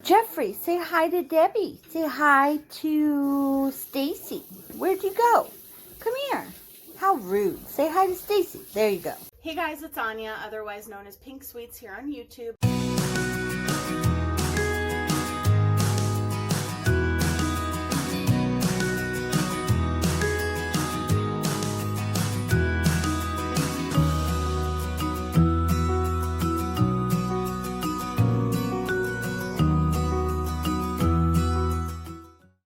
Jeffrey, say hi to Debbie. Say hi to Stacey. Where'd you go? Come here. How rude. Say hi to Stacey. There you go. Hey guys, it's Anya, otherwise known as Pink Sweets here on YouTube.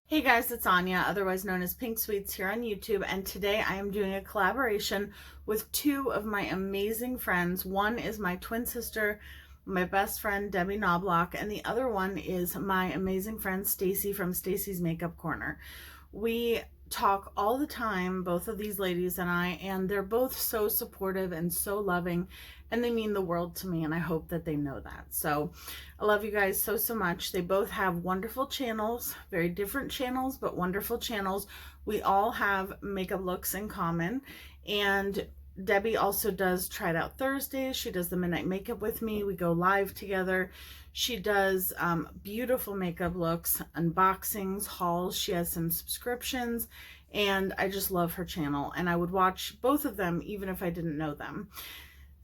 Hey guys, it's Anya, otherwise known as Pink Sweets here on YouTube, and today I am doing a collaboration with two of my amazing friends. One is my twin sister, my best friend, Debbie Knoblauch, and the other one is my amazing friend, Stacey from Stacey's Makeup Corner. We talk all the time, both of these ladies and I, and they're both so supportive and so loving, and they mean the world to me, and I hope that they know that. So I love you guys so much. They both have wonderful channels, very different channels, but wonderful channels. We all have makeup looks in common, and Debbie also does Try It Out Thursdays. She does the Midnight Makeup with me. We go live together. She does beautiful makeup looks, unboxings, hauls. She has some subscriptions, and I just love her channel, and I would watch both of them even if I didn't know them.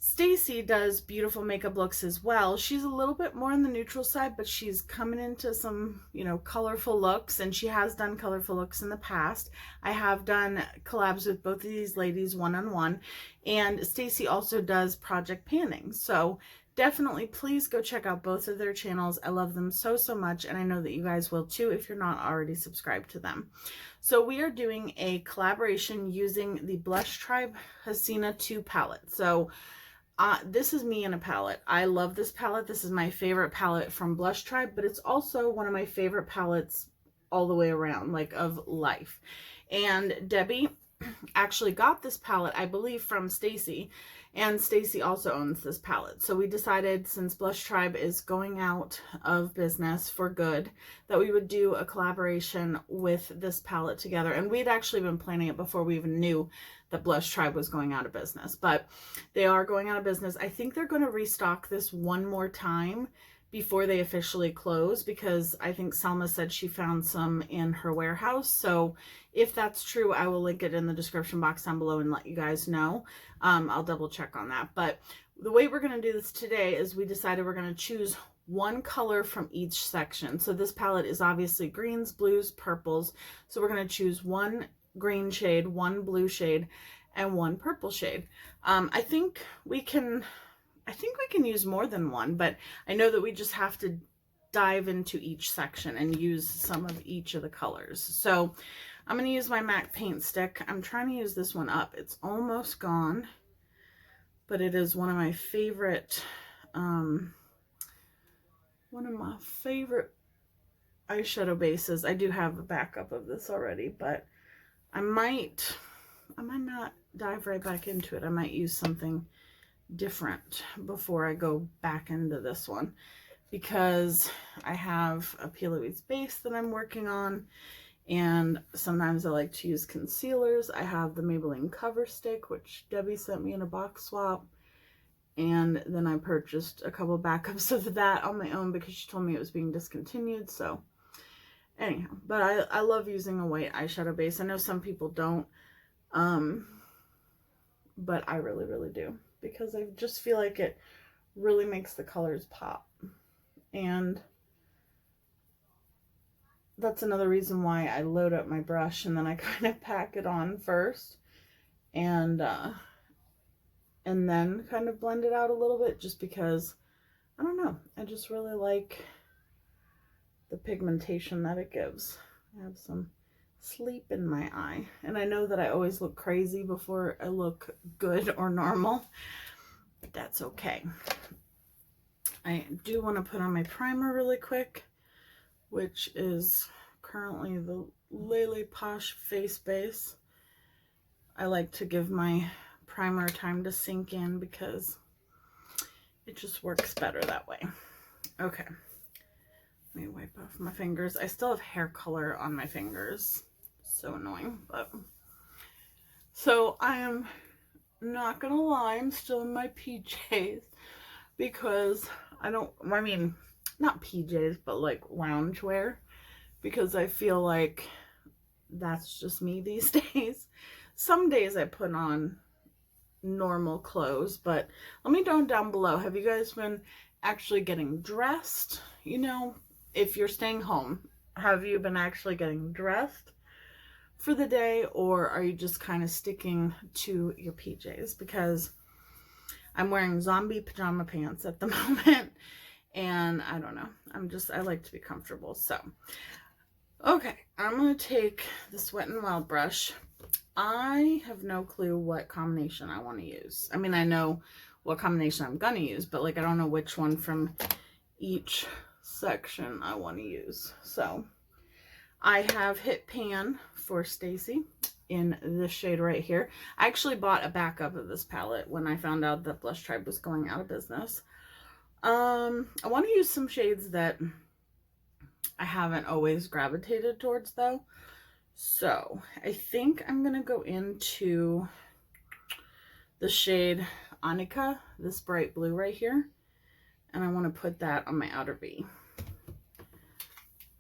Stacey does beautiful makeup looks as well. She's a little bit more on the neutral side, but she's coming into some, colorful looks, and she has done colorful looks in the past. I have done collabs with both of these ladies one-on-one, and Stacey also does project panning. So definitely please go check out both of their channels. I love them so much, and I know that you guys will too if you're not already subscribed to them. So we are doing a collaboration using the Blush Tribe Hasina 2 palette. So this is me in a palette. I love this palette. This is my favorite palette from Blush Tribe, but it's also one of my favorite palettes all the way around, like of life. And Debbie actually got this palette, I believe, from Stacey, and Stacey also owns this palette. So we decided, since Blush Tribe is going out of business for good, that we would do a collaboration with this palette together. And we'd actually been planning it before we even knew that Blush Tribe was going out of business, but they are going out of business. I think they're going to restock this one more time before they officially close, because I think Selma said she found some in her warehouse. So if that's true, I will link it in the description box down below and let you guys know. I'll double check on that. But the way we're going to do this today is we decided we're going to choose one color from each section. So this palette is obviously greens, blues, purples. So we're going to choose one green shade, one blue shade, and one purple shade. I think we can use more than one, but I know that we just have to dive into each section and use some of each of the colors. So I'm going to use my MAC paint stick. I'm trying to use this one up. It's almost gone, but it is one of my favorite, eyeshadow bases. I do have a backup of this already, but I might not dive right back into it. I might use something different before I go back into this one, because I have a Peel Louise base that I'm working on, and sometimes I like to use concealers. I have the Maybelline Cover Stick, which Debbie sent me in a box swap, and then I purchased a couple backups of that on my own because she told me it was being discontinued. So anyhow, but I love using a white eyeshadow base. I know some people don't, but I really do, because I just feel like it really makes the colors pop. And that's another reason why I load up my brush and then I kind of pack it on first, and then kind of blend it out a little bit, just because, I don't know, I just really like the pigmentation that it gives. I have some sleep in my eye, and I know that I always look crazy before I look good or normal, but that's okay. I do want to put on my primer really quick, which is currently the LelePosh face base. I like to give my primer time to sink in because it just works better that way. Okay, let me wipe off my fingers. I still have hair color on my fingers. So annoying, but so I am not gonna lie, I'm still in my PJs because not PJs, but like loungewear, because I feel like that's just me these days. Some days I put on normal clothes, but let me know down below, have you guys been actually getting dressed? You know, if you're staying home, have you been actually getting dressed for the day, or are you just kind of sticking to your PJs? Because I'm wearing zombie pajama pants at the moment, and I don't know, I like to be comfortable. So okay, I'm gonna take this Wet n Wild brush. I have no clue what combination I want to use. I mean, I know what combination I'm gonna use, but like I don't know which one from each section I want to use. So I have hit pan for Stacey in this shade right here. I actually bought a backup of this palette when I found out that Blush Tribe was going out of business. I want to use some shades that I haven't always gravitated towards though. So I think I'm gonna go into the shade Annika, this bright blue right here, and I want to put that on my outer V,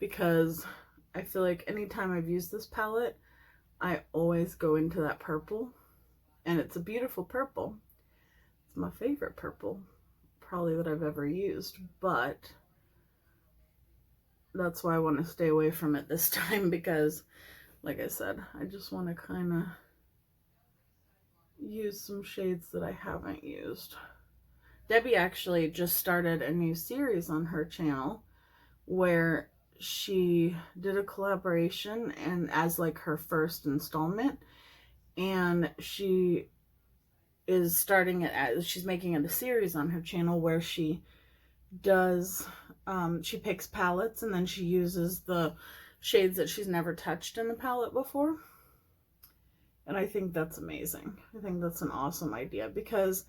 because I feel like anytime I've used this palette, I always go into that purple, and it's a beautiful purple. It's my favorite purple probably that I've ever used, but that's why I want to stay away from it this time, because like I said, I just want to kind of use some shades that I haven't used. Debbie actually just started a new series on her channel where she did a collaboration, and as like her first installment, and she is starting it as, she's making it a series on her channel where she does, she picks palettes and then she uses the shades that she's never touched in the palette before. And I think that's amazing. I think that's an awesome idea, because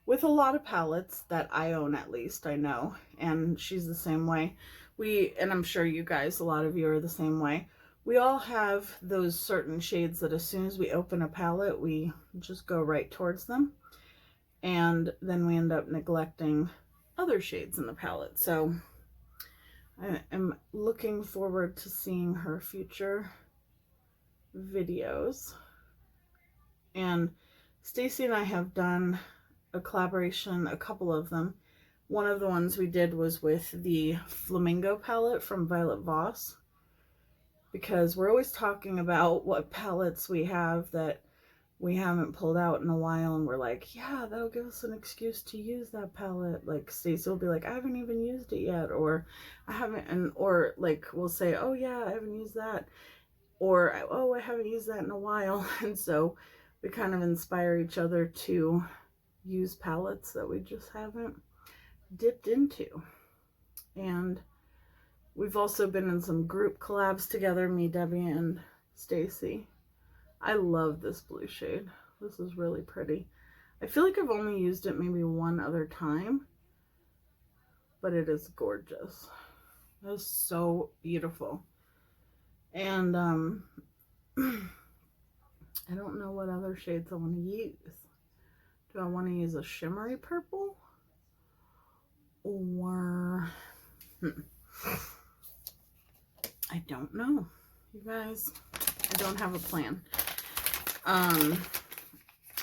with a lot of palettes that I own, at least I know, and she's the same way, and I'm sure you guys, a lot of you are the same way, we all have those certain shades that as soon as we open a palette, we just go right towards them, and then we end up neglecting other shades in the palette. So I am looking forward to seeing her future videos. And Stacey and I have done a collaboration, a couple of them. One of the ones we did was with the Flamingo palette from Violet Voss, because we're always talking about what palettes we have that we haven't pulled out in a while, and we're like, yeah, that'll give us an excuse to use that palette. Like Stacey will be like, I haven't even used it yet, or I haven't, and or like we'll say, oh yeah, I haven't used that, or oh, I haven't used that in a while. And so we kind of inspire each other to use palettes that we just haven't dipped into. And we've also been in some group collabs together, me, Debbie, and Stacey. I love this blue shade. This is really pretty. I feel like I've only used it maybe one other time, but it is gorgeous. It is so beautiful. And I don't know what other shades I want to use. Do I want to use a shimmery purple? Or I don't know, you guys. I don't have a plan.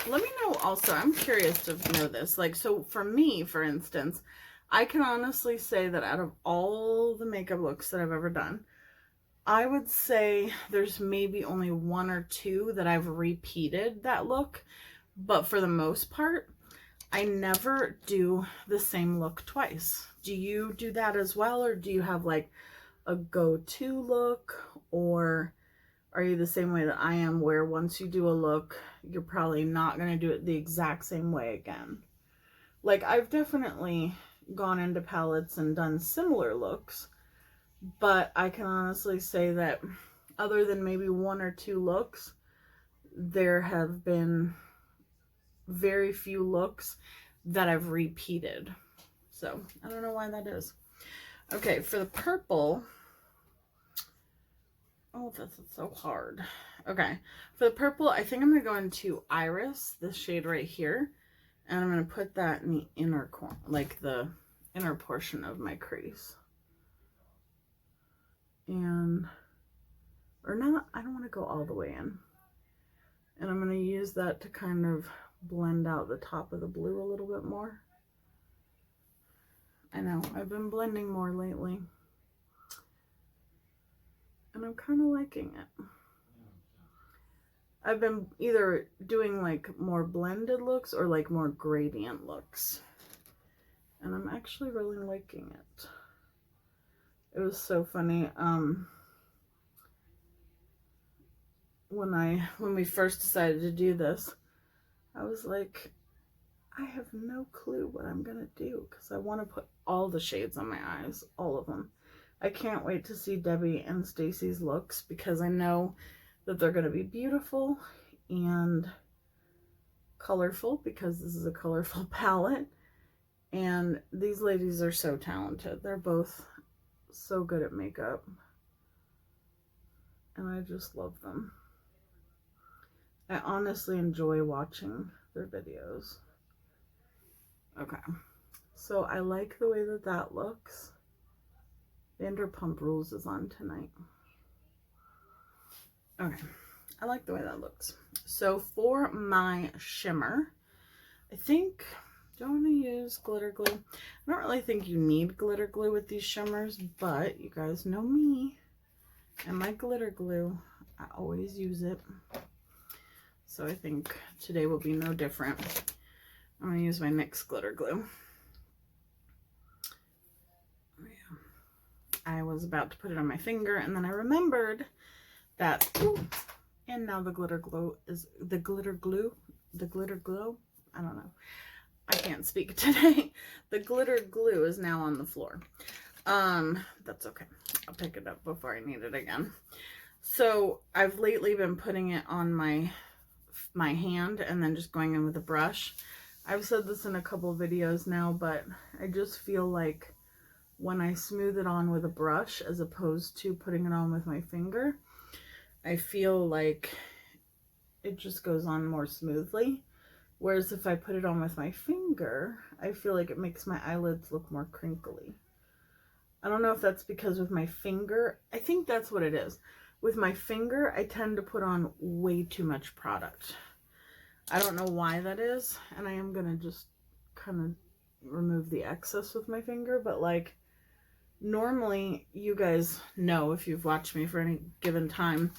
Let me know also, I'm curious to know this. Like, so for me, for instance, I can honestly say that out of all the makeup looks that I've ever done, I would say there's maybe only one or two that I've repeated that look. But for the most part, I never do the same look twice. Do you do that as well? Or do you have like a go-to look? Or are you the same way that I am, where once you do a look, you're probably not going to do it the exact same way again? Like, I've definitely gone into palettes and done similar looks, but I can honestly say that other than maybe one or two looks, there have been very few looks that I've repeated. So I don't know why that is. Okay, for the purple, oh, that's so hard. Okay, for the purple, I think I'm going to go into Iris, this shade right here, and I'm going to put that in the inner corner, like the inner portion of my crease. and, or not, I don't want to go all the way in. And I'm going to use that to kind of blend out the top of the blue a little bit more. I know, I've been blending more lately. And I'm kind of liking it. I've been either doing like more blended looks or like more gradient looks. And I'm actually really liking it. It was so funny. When we first decided to do this, I was like, I have no clue what I'm gonna do because I want to put all the shades on my eyes, all of them. I can't wait to see Debbie and Stacey's looks because I know that they're gonna be beautiful and colorful because this is a colorful palette. And these ladies are so talented. They're both so good at makeup. And I just love them. I honestly enjoy watching their videos. Okay. So I like the way that that looks. Vanderpump Rules is on tonight. Okay. I like the way that looks. So for my shimmer, I think, do I want to use glitter glue? I don't really think you need glitter glue with these shimmers, but you guys know me and my glitter glue. I always use it. So I think today will be no different. I'm going to use my NYX glitter glue. Oh, yeah. I was about to put it on my finger and then I remembered that, ooh, and now the glitter glue, I don't know. I can't speak today. The glitter glue is now on the floor. That's okay. I'll pick it up before I need it again. So I've lately been putting it on my hand and then just going in with a brush. I've said this in a couple of videos now, but I just feel like when I smooth it on with a brush as opposed to putting it on with my finger, I feel like it just goes on more smoothly. Whereas if I put it on with my finger, I feel like it makes my eyelids look more crinkly. I don't know if that's because with my finger, I think that's what it is. With my finger, I tend to put on way too much product. I don't know why that is, and I am going to just kind of remove the excess with my finger, but like normally you guys know if you've watched me for any given time,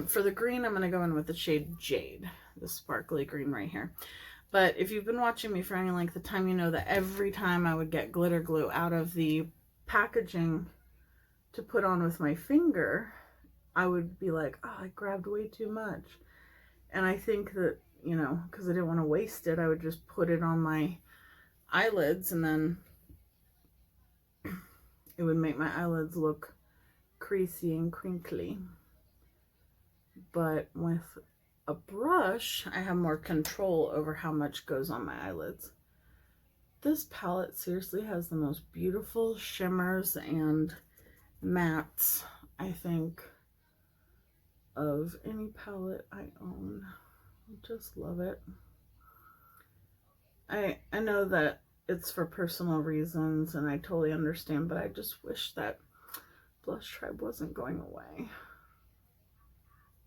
for the green, I'm going to go in with the shade Jade, the sparkly green right here. But if you've been watching me for any length of time, you know that every time I would get glitter glue out of the packaging to put on with my finger, I would be like, oh, I grabbed way too much. And I think that, you know, because I didn't want to waste it, I would just put it on my eyelids and then it would make my eyelids look creasy and crinkly. But with a brush, I have more control over how much goes on my eyelids. This palette seriously has the most beautiful shimmers and mattes, I think, of any palette I own. I just love it. I know that it's for personal reasons and I totally understand, but I just wish that Blush Tribe wasn't going away.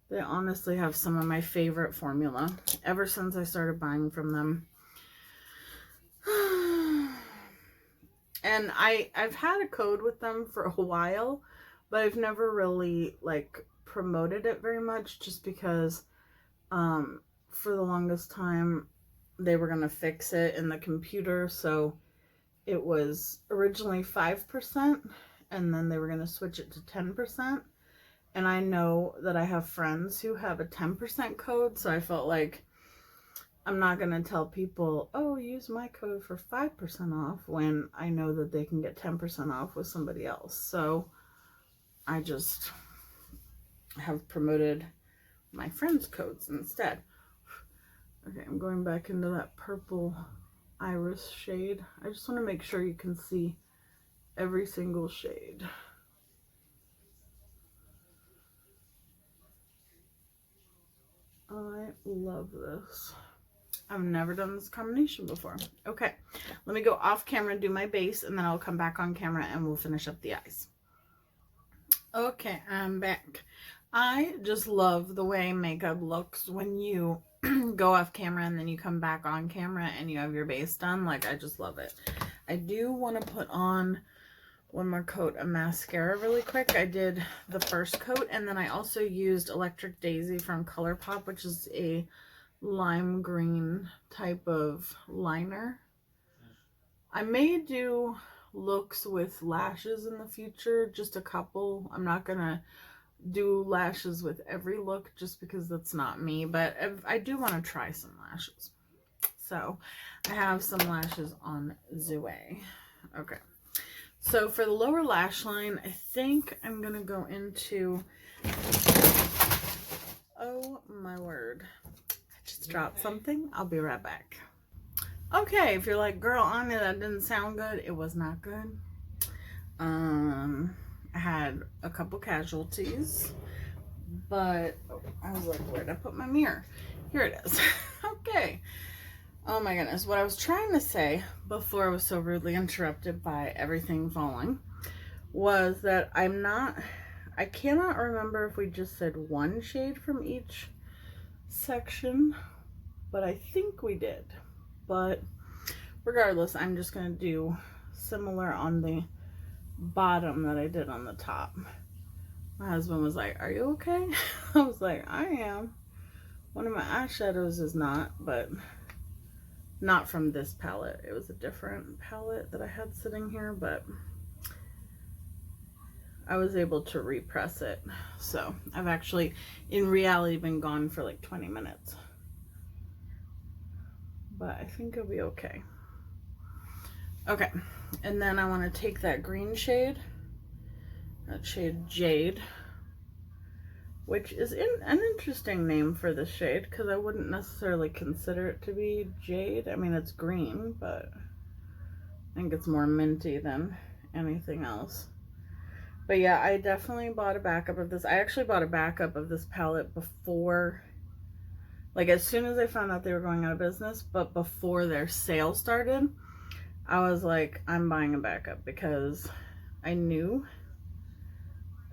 They honestly have some of my favorite formula ever since I started buying from them. And I've had a code with them for a while, but I've never really like promoted it very much just because for the longest time they were going to fix it in the computer. So it was originally 5% and then they were going to switch it to 10%. And I know that I have friends who have a 10% code, so I felt like I'm not going to tell people, oh, use my code for 5% off when I know that they can get 10% off with somebody else. So I just have promoted my friends' codes instead. Okay, I'm going back into that purple iris shade. I just want to make sure you can see every single shade. I love this. I've never done this combination before. Okay, let me go off camera and do my base, and then I'll come back on camera and we'll finish up the eyes. Okay, I'm back. I just love the way makeup looks when you go off camera and then you come back on camera and you have your base done. Like, I just love it. I do want to put on one more coat of mascara really quick. I did the first coat, and then I also used Electric Daisy from ColourPop, which is a lime green type of liner. I may do looks with lashes in the future, just a couple. I'm not gonna do lashes with every look just because that's not me, but I do want to try some lashes. So I have some lashes on the way. Okay, so for the lower lash line, I think I'm gonna go into, oh my word, I just dropped something. I'll be right back. Okay, if you're like, girl, Anya, that didn't sound good, it was not good. I had a couple casualties, but I was like, where'd I put my mirror? Here it is. Okay. Oh my goodness. What I was trying to say before I was so rudely interrupted by everything falling was that I cannot remember if we just said one shade from each section, but I think we did. But regardless, I'm just going to do similar on the bottom that I did on the top. My husband was like, are you okay? I was like, I am. One of my eyeshadows is not, but not from this palette. It was a different palette that I had sitting here, but I was able to repress it. So I've actually, in reality, been gone for like 20 minutes. But I think it'll be okay. Okay, and then I want to take that green shade, that shade Jade, which is an interesting name for this shade because I wouldn't necessarily consider it to be jade. I mean, it's green, but I think it's more minty than anything else. But yeah, I definitely bought a backup of this. I actually bought a backup of this palette before, like as soon as I found out they were going out of business, but before their sale started, I was like, I'm buying a backup because I knew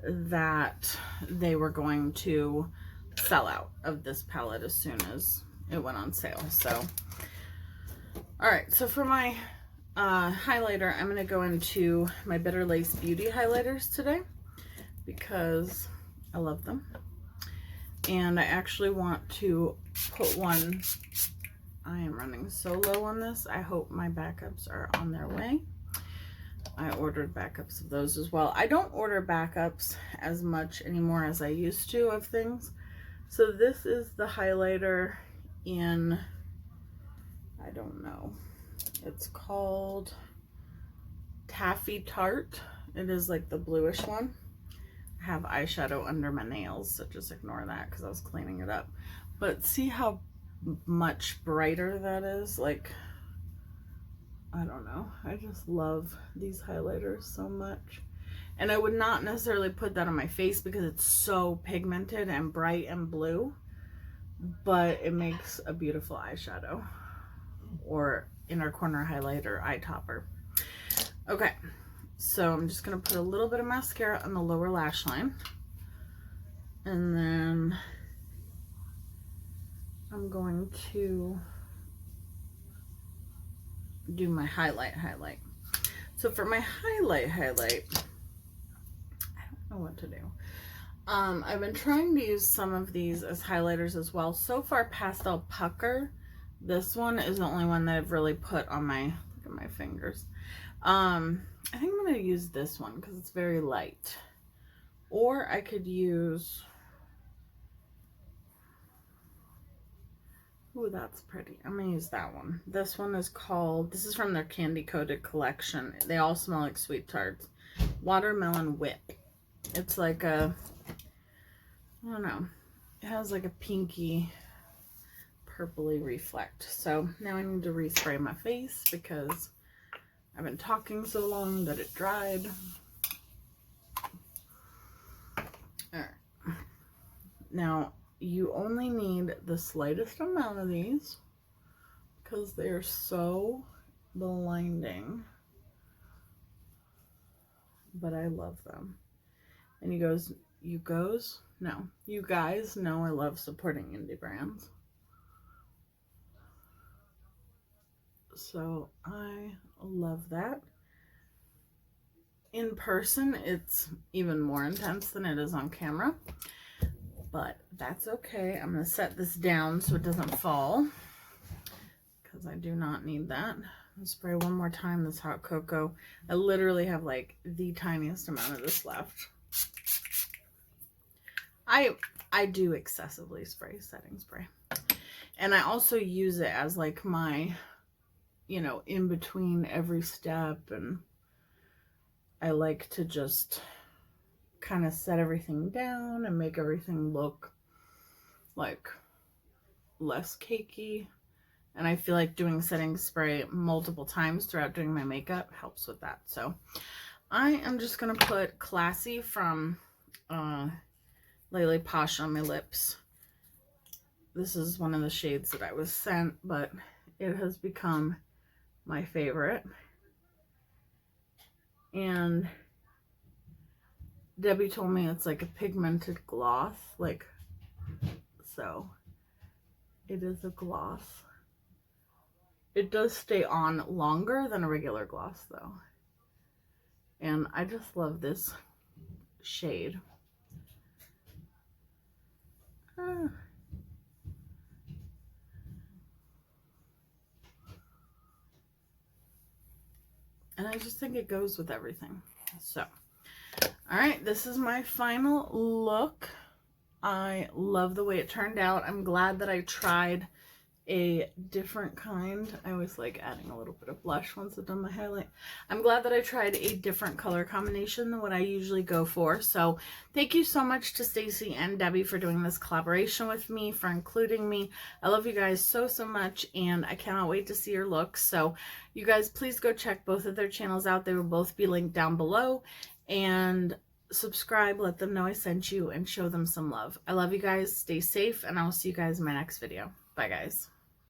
that they were going to sell out of this palette as soon as it went on sale. So, all right, so for my highlighter, I'm going to go into my Bitter Lace Beauty highlighters today because I love them. And I actually want to put one, I am running so low on this. I hope my backups are on their way. I ordered backups of those as well. I don't order backups as much anymore as I used to of things. So this is the highlighter in, I don't know, it's called Taffy Tarte. It is like the bluish one. I have eyeshadow under my nails, so just ignore that because I was cleaning it up. But see how much brighter that is? Like, I don't know. I just love these highlighters so much. And I would not necessarily put that on my face because it's so pigmented and bright and blue. But it makes a beautiful eyeshadow or inner corner highlighter, eye topper. Okay, so I'm just going to put a little bit of mascara on the lower lash line. And then I'm going to do my highlight. So for my highlight, I don't know what to do. I've been trying to use some of these as highlighters as well. So far, Pastel Pucker. This one is the only one that I've really put on my, look at my fingers. I think I'm going to use this one because it's very light. Or I could use, ooh, that's pretty. I'm going to use that one. This one is called, this is from their Candy Coated collection. They all smell like sweet tarts. Watermelon Whip. It's like a, I don't know. It has like a pinky, purpley reflect. So now I need to respray my face because I've been talking so long that it dried. Alright. Now, you only need the slightest amount of these because they're so blinding. But I love them. And you guys know I love supporting indie brands. So I love that. In person, it's even more intense than it is on camera, but that's okay. I'm going to set this down so it doesn't fall, because I do not need that. I'll spray one more time this hot cocoa. I literally have like the tiniest amount of this left. I do excessively spray setting spray. And I also use it as like my, you know, in between every step, and I like to just kind of set everything down and make everything look like less cakey. And I feel like doing setting spray multiple times throughout doing my makeup helps with that. So I am just going to put Classy from LelePosh on my lips. This is one of the shades that I was sent, but it has become my favorite. And Debbie told me it's like a pigmented gloss, like, so it is a gloss. It does stay on longer than a regular gloss though. And I just love this shade. And I just think it goes with everything. So, all right, this is my final look. I love the way it turned out. I'm glad that I tried a different kind. I always like adding a little bit of blush once I've done my highlight. I'm glad that I tried a different color combination than what I usually go for. So thank you so much to Stacey and Debbie for doing this collaboration with me, for including me. I love you guys so much, and I cannot wait to see your looks. So you guys, please go check both of their channels out. They will both be linked down below, and subscribe, let them know I sent you, and show them some love. I love you guys. Stay safe, and I will see you guys in my next video. Bye guys.